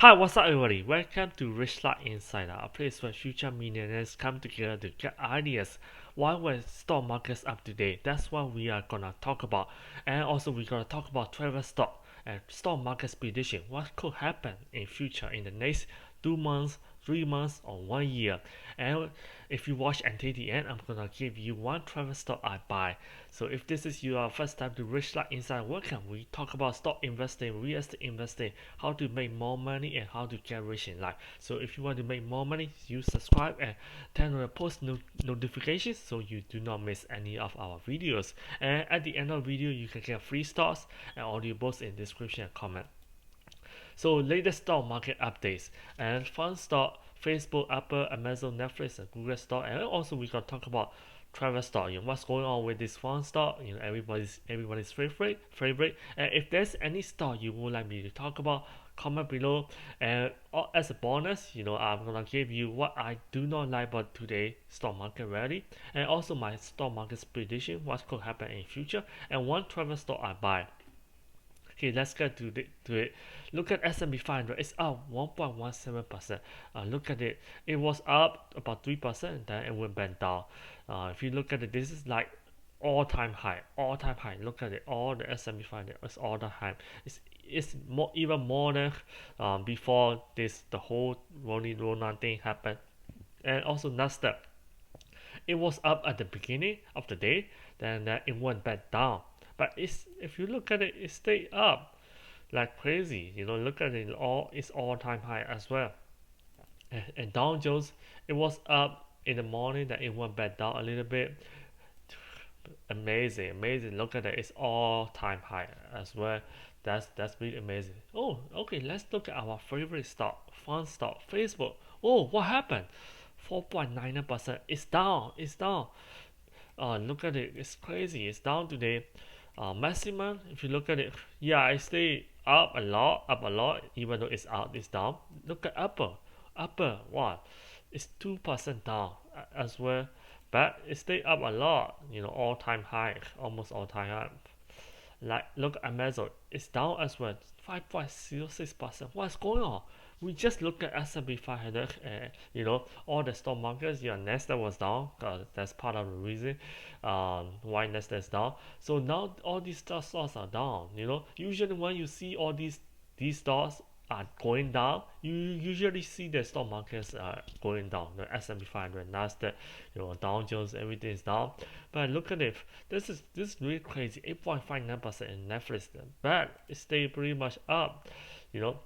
Hi, what's up, everybody? Welcome to Rich Light Insider, a place where future millionaires come together to get ideas. Why were stock markets up today? That's what we are gonna talk about. And also, we're gonna talk about travel stock and stock market prediction. What could happen in future in the next 2 months, 3 months, or 1 year? And if you watch until the end, I'm gonna give you one travel stock I buy. So if this is your first time to Rich Light Insider, welcome. We talk about stock investing, real estate investing, how to make more money and how to get rich in life. So if you want to make more money, you subscribe and turn on the post notifications so you do not miss any of our videos. And at the end of the video, you can get free stocks and audiobooks in description and comment. So latest stock market updates and fun stock, Facebook, Apple, Amazon, Netflix, and Google stock, and also we can talk about travel stock. What's going on with this fun stock? Everybody's favorite. And if there's any stock you would like me to talk about, comment below. And as a bonus, I'm gonna give you what I do not like about today stock market rally, and also my stock market prediction, what could happen in future, and one travel stock I buy. Okay, let's get to it. Look at S&P 500. It's up 1.17%. Look at it. It was up about 3%, then it went back down. If you look at it, this is like all-time high. All-time high. Look at it. All the S&P 500 is all-time high. It's more, even more than before the whole Rolling Rona thing happened. And also Nasdaq. It was up at the beginning of the day, then it went back down. But if you look at it, it stayed up like crazy. Look at it, it's all-time high as well. And Dow Jones, it was up in the morning, then it went back down a little bit. Amazing. Look at it, it's all-time high as well. That's really amazing. Oh, okay. Let's look at our favorite stock, fun stock, Facebook. Oh, what happened? 4.99%. It's down. It's down. Look at it. It's crazy. It's down today. Maximum, if you look at it, yeah, it stay up a lot, even though it's out, it's down. Look at Apple, what? It's 2% down as well, but it stay up a lot. All-time high, almost all-time high. Like look at Amazon, it's down as well, 5.06%. What's going on? We just look at S&P 500, all the stock markets. Yeah, Nasdaq was down. That's part of the reason why Nasdaq is down. So now all these stocks are down. Usually when you see all these stocks are going down, you usually see the stock markets are going down. The S&P 500, Nasdaq, Dow Jones, everything is down. But look at it. This is really crazy. 8.59% in Netflix, but it stayed pretty much up. You know,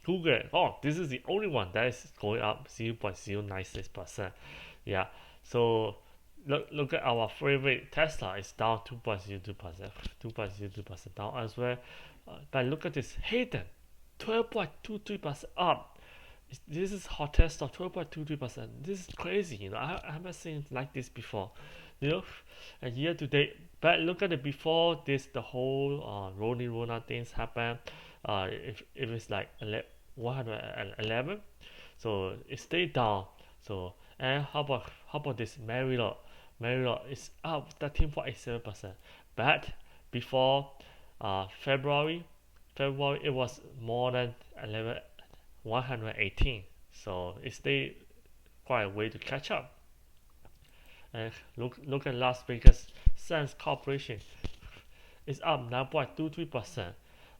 Google. Oh, this is the only one that is going up 0.096%. Yeah. So look at our favorite Tesla. It's down 2.02%. 2.02% down as well. But look at this Hayden, 12.23% up. This is hottest of 12.23%. This is crazy. I haven't seen like this before. And year to date. But look at it before this, the whole Rolling Rona things happen. If it's like 111, so it stayed down. So and how about this Marriott? Marriott is up 13.87%. But before February it was more than 118. So it stayed quite a way to catch up. And look at Las Vegas Sands Corporation. It's up 9.23%.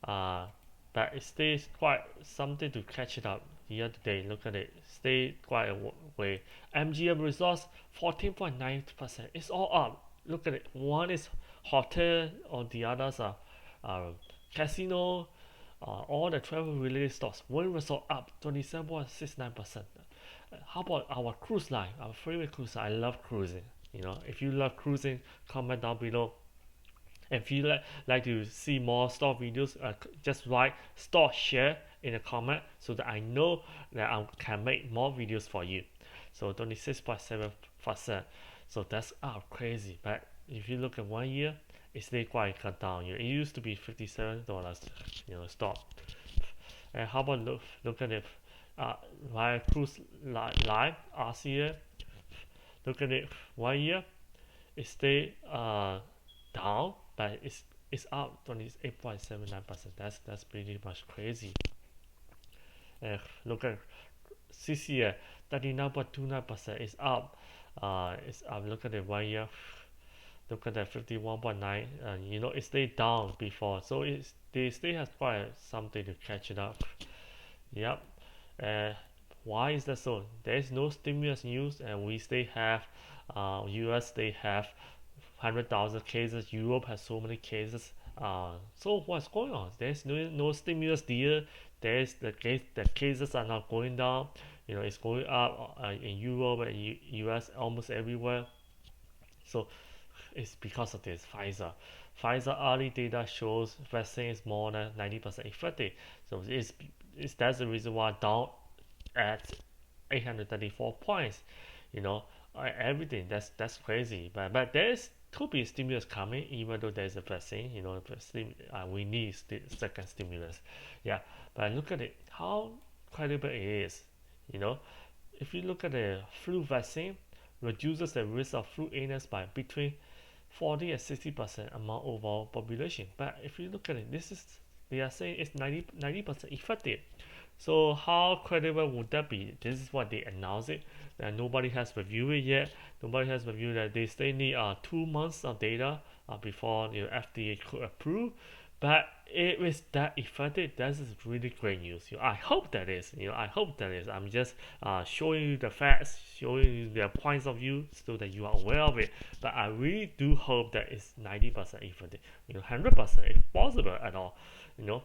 Uh, but it stays quite something to catch it up year to date. Look at it, stay quite a way. MGM Resorts 14.9%. It's all up. Look at it. One is hotel, or the others are casino. All the travel related stocks. One resort up 27.69%. How about our cruise line? Our favorite cruise line. I love cruising. If you love cruising, comment down below. If you like to see more stock videos, just write stock share in the comment so that I know that I can make more videos for you. So 26.7%. So that's crazy. But if you look at 1 year, it stayed quite cut down. It used to be $57, stock. And how about look at it? Via cruise line RCA. Look at it. 1 year, it stayed down, but it's up 28.79%. That's pretty much crazy. Look at CCA, 39.29% is up. It's up. Look at the 1 year. Look at that 51.9. It stayed down before, so they still have quite something to catch it up. Yep. Uh, why is that so? There is no stimulus news, and we still have US. They have 100,000 cases. Europe has so many cases. So what's going on? There's no stimulus deal. There's the cases are not going down. It's going up in Europe and US almost everywhere. So it's because of this Pfizer early data shows vaccine is more than 90% effective. So that's the reason why down at 834 points. You know, everything that's crazy. But there's could be stimulus coming, even though there's a vaccine. We need second stimulus. Yeah, but look at it, how credible it is. You know, if you look at the flu vaccine, reduces the risk of flu illness by between 40 and 60% among overall population. But if you look at it, they are saying it's 90% effective. So how credible would that be? This is what they announced it. And nobody has reviewed it yet. Nobody has reviewed that. They still need 2 months of data before FDA could approve. But it is that effective. That is really great news. I hope that is. I hope that is. I'm just showing you the facts, showing you their points of view, so that you are aware of it. But I really do hope that it's 90% effective. 100% if possible at all. You know.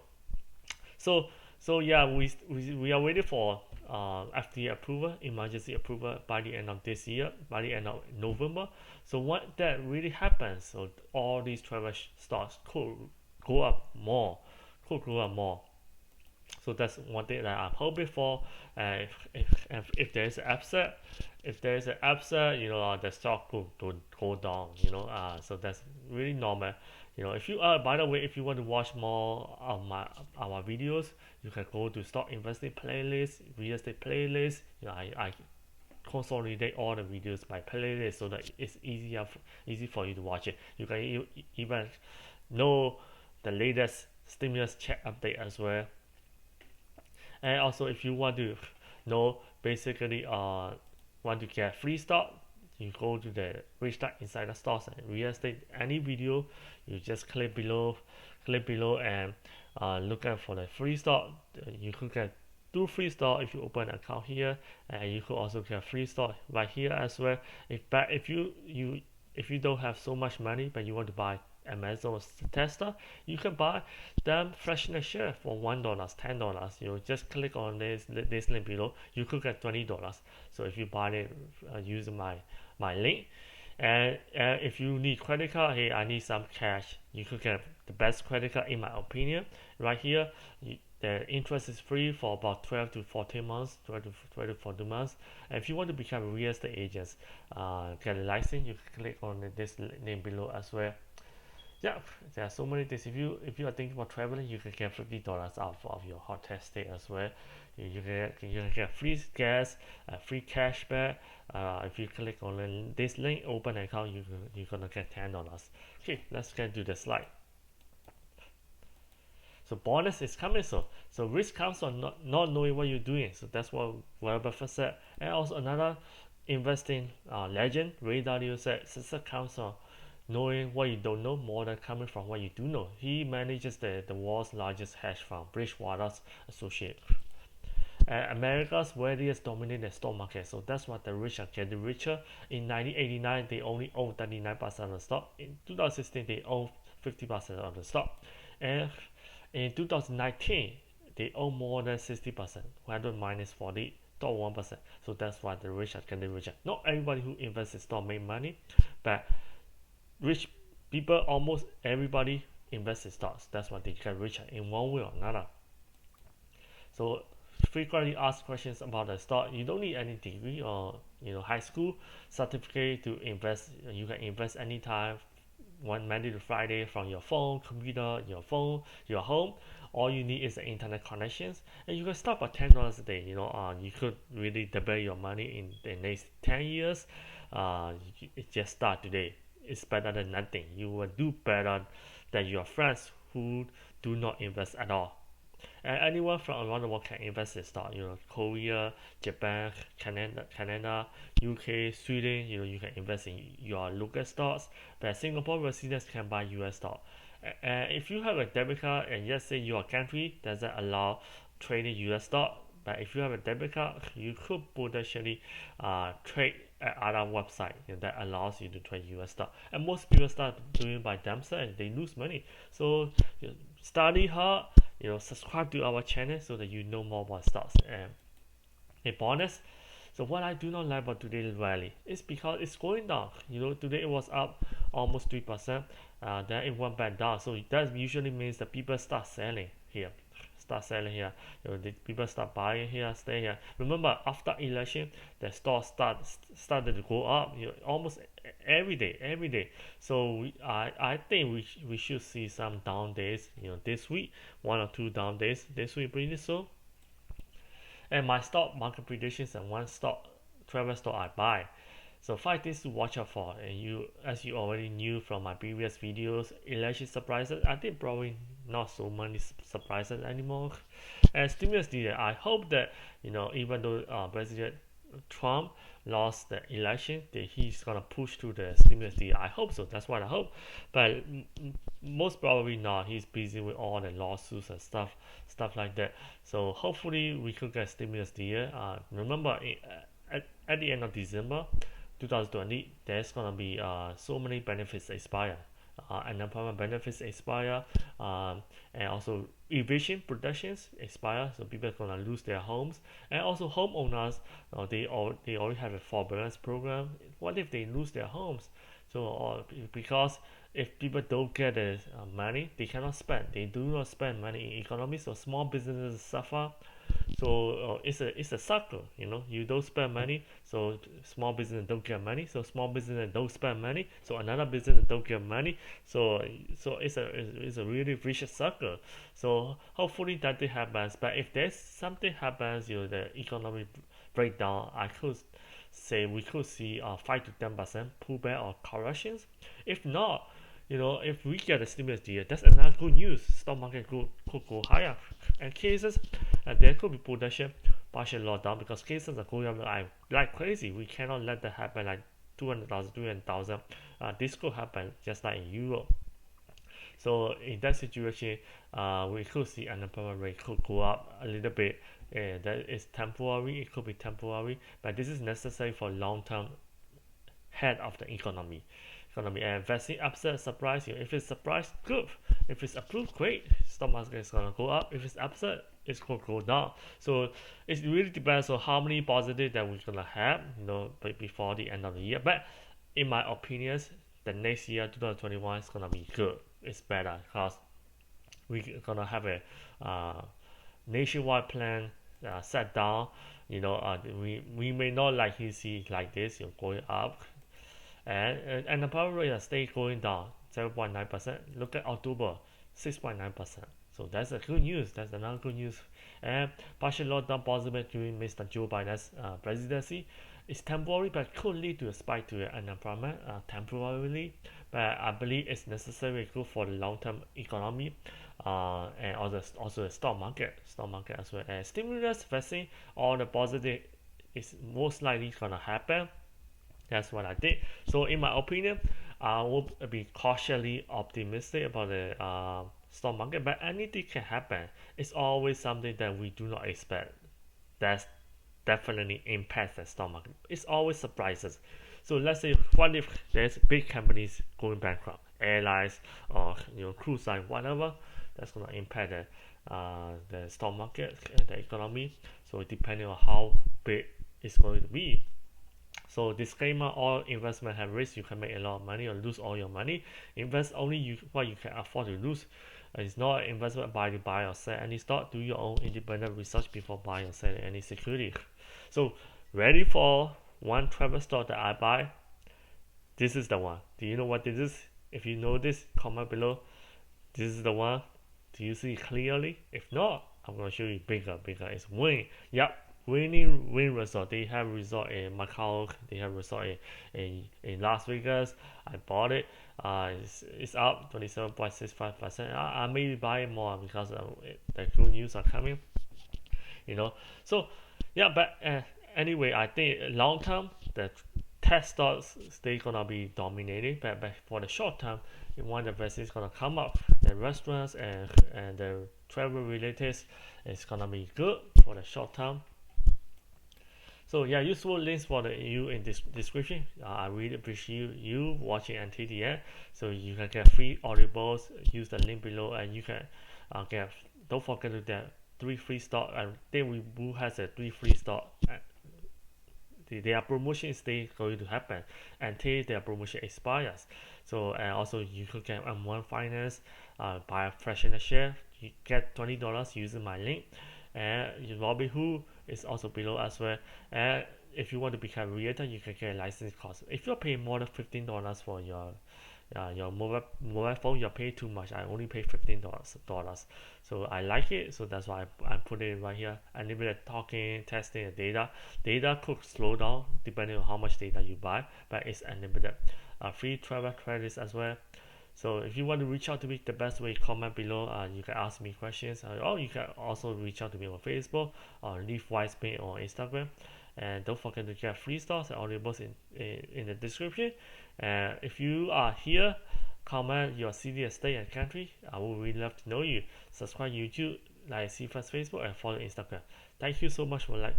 So yeah, we are waiting for FDA approval, emergency approval by the end of this year, by the end of November. So what that really happens, so all these travel stocks could go up more, could grow up more. So that's one thing that I'm hoping for. If there is an upset, the stock could go down. So that's really normal. If you by the way, if you want to watch more of our videos, you can go to stock investing playlist, real estate playlist. I consolidate all the videos by playlist so that it's easy for you to watch it. You can even know the latest stimulus check update as well. And also, if you want to know, basically want to get free stock, you go to the Rich Stock Insider Stocks and Real Estate. Any video, you just click below and look out for the free stock. You could get 2 free stock if you open an account here, and you could also get free stock right here as well. If you don't have so much money but you want to buy Amazon or Tesla, you can buy them fractional share for $1, $10. Just click on this link below. You could get $20. So if you buy it using my link, and if you need credit card, hey, I need some cash, you could get the best credit card in my opinion. Right here, the interest is free for about 12 to 14 months, 12 to 14 months. And if you want to become a real estate agent, get a license, you can click on this link below as well. Yeah, there are so many things. If you are thinking about traveling, you can get $50 off of your hotel stay as well. You can get free gas, free cashback. If you click on this link, open an account, you're gonna get $10. Okay, let's get to the slide. So bonus is coming. So risk comes from not knowing what you're doing. So that's what Warren Buffett said. And also another investing legend, Ray Dalio said, success comes from knowing what you don't know more than coming from what you do know. He manages the world's largest hedge fund, Bridgewater Associates. America's wealthiest dominate the stock market, so that's what the rich are getting richer. In 1989, they only owned 39% of the stock. In 2016, they owned 50% of the stock. And in 2019, they own more than 60%, 100 minus 40, 1%. So that's why the rich are getting richer. Not everybody who invests in stock make money, but rich people, almost everybody invests in stocks. That's why they get richer in one way or another. So frequently asked questions about the stock. You don't need any degree or high school certificate to invest. You can invest anytime, one Monday to Friday, from your phone, computer, your home. All you need is the internet connections, and you can start for $10 a day. You could really double your money in the next 10 years. Just start today. It's better than nothing. You will do better than your friends who do not invest at all. And anyone from around the world can invest in stock. Korea, Japan, Canada, UK, Sweden. You can invest in your local stocks. But Singapore residents can buy US stock. And if you have a debit card and let's say your country doesn't allow trading US stock, but if you have a debit card, you could potentially trade at other website that allows you to trade US stock. And most people start doing by themselves, they lose money. So study hard, subscribe to our channel so that you know more about stocks. And a bonus. So what I do not like about today's rally is because it's going down. Today it was up almost 3%. Then it went back down. So that usually means that people start selling here. The people start buying here, stay here. Remember, after election, the stock started to go up. Almost every day. So I think we should see some down days. This week, 1 or 2 down days. This week pretty soon. And my stock market predictions and one stock, travel stock I buy. So 5 things to watch out for. And as you already knew from my previous videos, election surprises. I think probably not so many surprises anymore. And stimulus deal. I hope that even though President Trump lost the election, that he's gonna push through the stimulus deal. I hope so. That's what I hope. But most probably not. He's busy with all the lawsuits and stuff like that. So hopefully we could get stimulus deal. Remember, at the end of December 2020, there's gonna be so many benefits expire. Unemployment benefits expire, and also eviction protections expire, so people are gonna lose their homes. And also homeowners, they already have a forbearance program. What if they lose their homes? So because if people don't get the money, they cannot spend. They do not spend money in economy, so small businesses suffer. So it's a cycle. You don't spend money, so small business don't get money. So small business don't spend money, so another business don't get money. So it's a really vicious cycle. So hopefully that happens. But if there's something happens, the economic breakdown, I could say we could see 5 to 10% pullback or corrections. If not, if we get a stimulus deal, that's another good news. Stock market could go higher. And cases, there could be partial lockdown because cases are going up like crazy. We cannot let that happen like 200,000, 300,000. This could happen just like in Europe. So in that situation, we could see unemployment rate could go up a little bit. That is temporary. It could be temporary, but this is necessary for long-term head of the economy. And vaccine upset surprise you. If it's surprise, good. If it's approved, great. Stock market is gonna go up. If it's upset, it's gonna go down. So it really depends on how many positive that we're gonna have, before the end of the year. But in my opinions, the next year, 2021, is gonna be good. It's better because we're gonna have a nationwide plan set down. We may not likely see like this, going up. And the power rate stay going down 7.9%. Look at October, 6.9%. So that's a good news. That's another good news. And partial lockdown possible during Mr. Joe Biden's presidency is temporary, but could lead to a spike to unemployment temporarily. But I believe it's necessary good for the long-term economy, and also the stock market as well. And stimulus, vaccine, all the positive is most likely gonna happen. That's what I did. So in my opinion, I will be cautiously optimistic about the stock market, but anything can happen. It's always something that we do not expect. That's definitely impacts the stock market. It's always surprises. So let's say, what if there's big companies going bankrupt, airlines or cruise line, whatever, that's gonna impact the stock market and the economy. So depending on how big it's going to be. So disclaimer, all investment have risk. You can make a lot of money or lose all your money. Invest only what you can afford to lose. It's not an investment buy to buy or sell any stock. Do your own independent research before buying or selling any security. So ready for one travel stock that I buy? This is the one. Do you know what this is? If you know this, comment below. This is the one. Do you see it clearly? If not, I'm going to show you bigger. It's Wing. Yep. winning resort. They have resort in Macau. They have resort in Las Vegas. I bought it. It's up 27.65%. I may buy more because the good news are coming. You know. So yeah, but anyway, I think long term the tech stocks they gonna be dominating. But for the short term, when the vaccine is gonna come up, the restaurants and the travel related is gonna be good for the short term. So yeah, useful links for the you in this description. I really appreciate you watching until the end. So you can get free audibles. Use the link below, and you can get. Don't forget to get 3 free stock. I think we will has a 3 free stock. Their promotion is still going to happen until their promotion expires. So and also you could get M1 Finance, buy a fractional share. You get $20 using my link, and Robinhood is also below as well. And if you want to become a realtor, you can get a license cost. If you're paying more than $15 for your mobile phone, you're paying too much. I only pay $15. So I like it, so that's why I put it right here. Unlimited talking, testing, and data could slow down depending on how much data you buy, but it's unlimited. Free travel credits as well. So if you want to reach out to me, the best way, comment below. You can ask me questions, or you can also reach out to me on Facebook or leave voicemail on Instagram. And don't forget to get free stocks and audibles in the description. And if you are here, comment your city, state, and country. I would really love to know you. Subscribe YouTube, like CFAS Facebook, and follow Instagram. Thank you so much for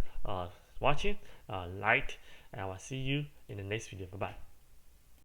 watching, and I will see you in the next video. Bye bye.